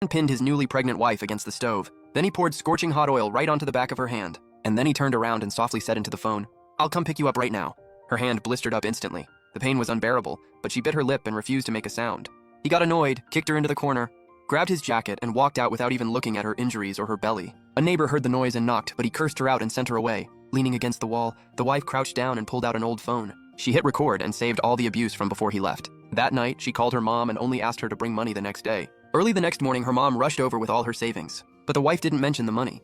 pinned his newly pregnant wife against the stove. Then he poured scorching hot oil right onto the back of her hand. And then he turned around and softly said into the phone, "I'll come pick you up right now." Her hand blistered up instantly. The pain was unbearable, but she bit her lip and refused to make a sound. He got annoyed, kicked her into the corner, grabbed his jacket, and walked out without even looking at her injuries or her belly. A neighbor heard the noise and knocked, but he cursed her out and sent her away. Leaning against the wall, the wife crouched down and pulled out an old phone. She hit record and saved all the abuse from before he left. That night, she called her mom and only asked her to bring money the next day. Early the next morning, her mom rushed over with all her savings. But the wife didn't mention the money.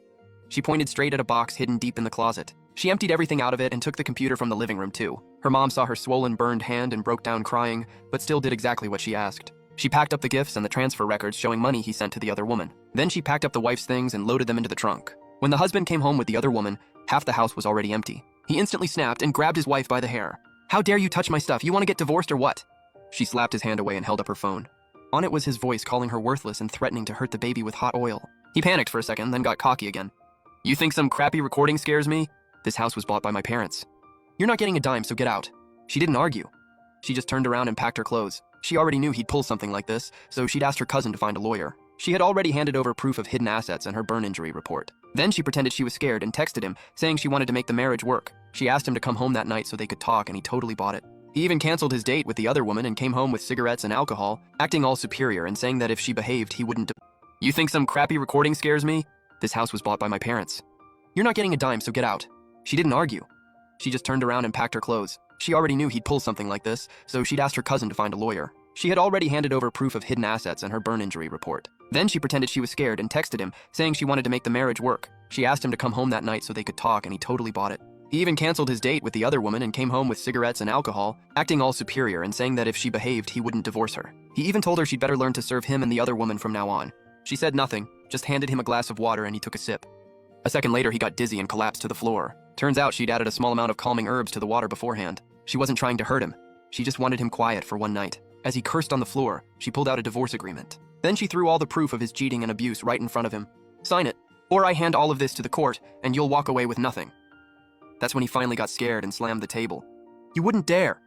She pointed straight at a box hidden deep in the closet. She emptied everything out of it and took the computer from the living room too. Her mom saw her swollen, burned hand and broke down crying, but still did exactly what she asked. She packed up the gifts and the transfer records showing money he sent to the other woman. Then she packed up the wife's things and loaded them into the trunk. When the husband came home with the other woman, half the house was already empty. He instantly snapped and grabbed his wife by the hair. "How dare you touch my stuff? You want to get divorced or what?" She slapped his hand away and held up her phone. On it was his voice calling her worthless and threatening to hurt the baby with hot oil. He panicked for a second, then got cocky again. "You think some crappy recording scares me? This house was bought by my parents. You're not getting a dime, so get out." She didn't argue. She just turned around and packed her clothes. She already knew he'd pull something like this, so she'd asked her cousin to find a lawyer. She had already handed over proof of hidden assets and her burn injury report. Then she pretended she was scared and texted him, saying she wanted to make the marriage work. She asked him to come home that night so they could talk, and he totally bought it. He even canceled his date with the other woman and came home with cigarettes and alcohol, acting all superior and saying that if she behaved, he wouldn't. "You think some crappy recording scares me? This house was bought by my parents. You're not getting a dime, so get out." She didn't argue. She just turned around and packed her clothes. She already knew he'd pull something like this, so she'd asked her cousin to find a lawyer. She had already handed over proof of hidden assets and her burn injury report. Then she pretended she was scared and texted him, saying she wanted to make the marriage work. She asked him to come home that night so they could talk, and he totally bought it. He even canceled his date with the other woman and came home with cigarettes and alcohol, acting all superior and saying that if she behaved, he wouldn't divorce her. He even told her she'd better learn to serve him and the other woman from now on. She said nothing, just handed him a glass of water and he took a sip. A second later, he got dizzy and collapsed to the floor. Turns out she'd added a small amount of calming herbs to the water beforehand. She wasn't trying to hurt him. She just wanted him quiet for one night. As he cursed on the floor, she pulled out a divorce agreement. Then she threw all the proof of his cheating and abuse right in front of him. "Sign it, or I hand all of this to the court, and you'll walk away with nothing." That's when he finally got scared and slammed the table. "You wouldn't dare.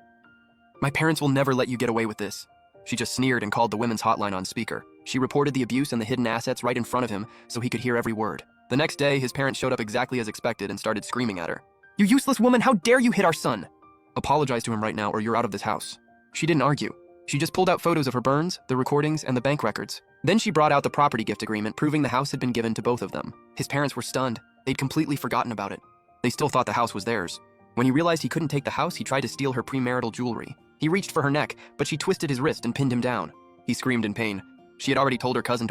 My parents will never let you get away with this." She just sneered and called the women's hotline on speaker. She reported the abuse and the hidden assets right in front of him so he could hear every word. The next day, his parents showed up exactly as expected and started screaming at her. "You useless woman, how dare you hit our son? Apologize to him right now or you're out of this house." She didn't argue. She just pulled out photos of her burns, the recordings, and the bank records. Then she brought out the property gift agreement proving the house had been given to both of them. His parents were stunned. They'd completely forgotten about it. They still thought the house was theirs. When he realized he couldn't take the house, he tried to steal her premarital jewelry. He reached for her neck, but she twisted his wrist and pinned him down. He screamed in pain. She had already told her cousin to wait